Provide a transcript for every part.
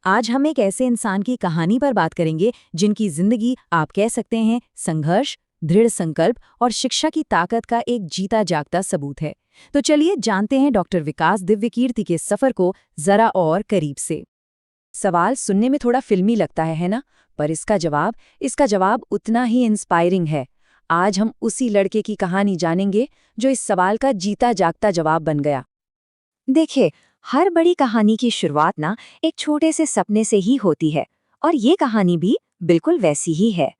आज हम एक ऐसे इंसान की कहानी पर बात करेंगे जिनकी जिंदगी आप कह सकते हैं संघर्ष, दृढ़ संकल्प और शिक्षा की ताकत का एक जीता जागता सबूत है। तो चलिए जानते हैं डॉक्टर विकास दिव्यकीर्ति के सफर को जरा और करीब से। सवाल सुनने में थोड़ा फिल्मी लगता है ना? पर इसका जवाब उतना ही इंस्पायरिंग है। आज हम उसी लड़के की कहानी जानेंगे जो इस सवाल का जीता जागता जवाब बन गया। देखिए, हर बड़ी कहानी की शुरुआत ना एक छोटे से सपने से ही होती है, और ये कहानी भी बिल्कुल वैसी ही है।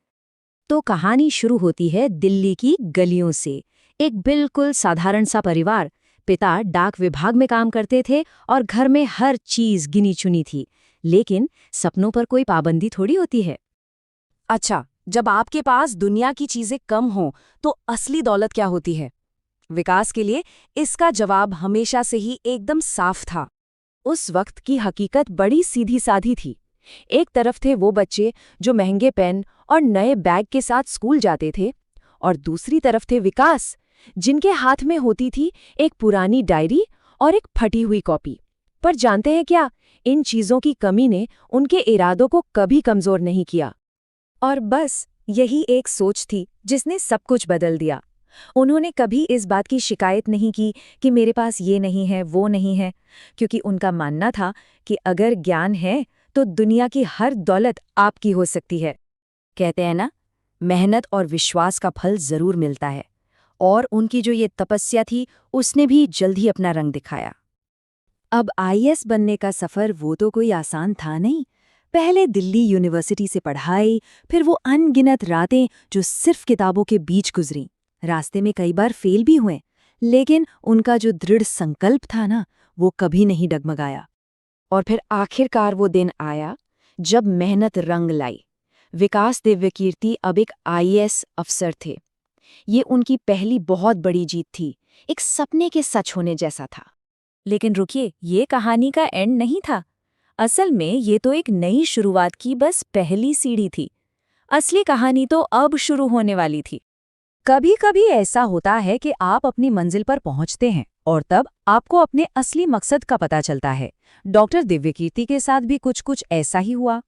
तो कहानी शुरू होती है दिल्ली की गलियों से। एक बिल्कुल साधारण सा परिवार। पिता डाक विभाग में काम करते थे और घर में हर चीज गिनी चुनी थी। लेकिन सपनों पर कोई पाबंदी थोड़ी होती है। अच्छा, जब आपके पास दुनिया की चीजें कम हों, तो असली दौलत क्या होती है? विकास के लिए इसका जवाब हमेशा से ही एकदम साफ था। उस वक्त की हकीकत बड़ी सीधी साधी थी। एक तरफ थे वो बच्चे जो महंगे पेन और नए बैग के साथ स्कूल जाते थे, और दूसरी तरफ थे विकास, जिनके हाथ में होती थी एक पुरानी डायरी और एक फटी हुई कॉपी। पर जानते हैं क्या, इन चीजों की कमी ने उनके इरादों को कभी कमजोर नहीं किया। और बस यही एक सोच थी जिसने सब कुछ बदल दिया। उन्होंने कभी इस बात की शिकायत नहीं की कि मेरे पास ये नहीं है, वो नहीं है, क्योंकि उनका मानना था कि अगर ज्ञान है तो दुनिया की हर दौलत आपकी हो सकती है। कहते हैं ना, मेहनत और विश्वास का फल जरूर मिलता है। और उनकी जो ये तपस्या थी, उसने भी जल्द ही अपना रंग दिखाया। अब आईएएस बनने का सफर वो तो कोई आसान था नहीं। पहले दिल्ली यूनिवर्सिटी से पढ़ाई, फिर वो अनगिनत रातें जो सिर्फ किताबों के बीच गुजरी। रास्ते में कई बार फेल भी हुए, लेकिन उनका जो दृढ़ संकल्प था ना, वो कभी नहीं डगमगाया। और फिर आखिरकार वो दिन आया जब मेहनत रंग लाई। विकास दिव्यकीर्ति अब एक आईएएस अफसर थे। ये उनकी पहली बहुत बड़ी जीत थी, एक सपने के सच होने जैसा था। लेकिन रुकिए, ये कहानी का एंड नहीं था। असल में ये तो एक नई शुरुआत की बस पहली सीढ़ी थी। असली कहानी तो अब शुरू होने वाली थी। कभी कभी ऐसा होता है कि आप अपनी मंजिल पर पहुंचते हैं और तब आपको अपने असली मकसद का पता चलता है। डॉक्टर दिव्यकीर्ति के साथ भी कुछ ऐसा ही हुआ।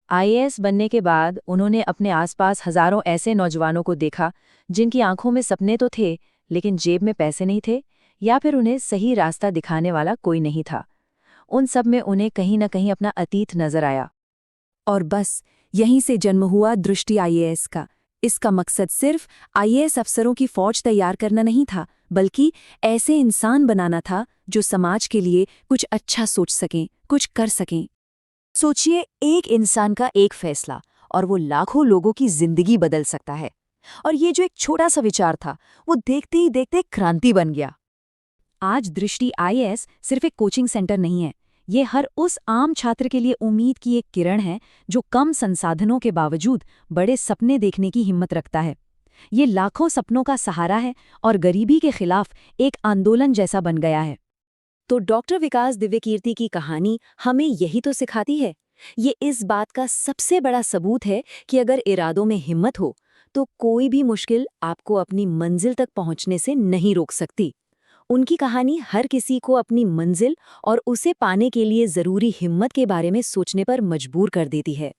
आईएएस बनने के बाद उन्होंने अपने आसपास हजारों ऐसे नौजवानों को देखा जिनकी आंखों में सपने तो थे, लेकिन जेब में पैसे नहीं थे, या फिर उन्हें सही रास्ता दिखाने वाला कोई नहीं था। उन सब में उन्हें कहीं न कहीं अपना अतीत नजर आया। और बस यहीं से जन्म हुआ दृष्टि आईएएस का। इसका मकसद सिर्फ आईएएस अफसरों की फौज तैयार करना नहीं था, बल्कि ऐसे इंसान बनाना था जो समाज के लिए कुछ अच्छा सोच सकें, कुछ कर सकें। सोचिए, एक इंसान का एक फैसला और वो लाखों लोगों की जिंदगी बदल सकता है। और ये जो एक छोटा सा विचार था, वो देखते ही देखते क्रांति बन गया। आज दृष्टि आईएएस सिर्फ एक कोचिंग सेंटर नहीं है। ये हर उस आम छात्र के लिए उम्मीद की एक किरण है जो कम संसाधनों के बावजूद बड़े सपने देखने की हिम्मत रखता है। ये लाखों सपनों का सहारा है और गरीबी के खिलाफ एक आंदोलन जैसा बन गया है। तो डॉक्टर विकास दिव्यकीर्ति की कहानी हमें यही तो सिखाती है। ये इस बात का सबसे बड़ा सबूत है कि अगर इरादों में हिम्मत हो, तो कोई भी मुश्किल आपको अपनी मंजिल तक पहुंचने से नहीं रोक सकती। उनकी कहानी हर किसी को अपनी मंजिल और उसे पाने के लिए जरूरी हिम्मत के बारे में सोचने पर मजबूर कर देती है।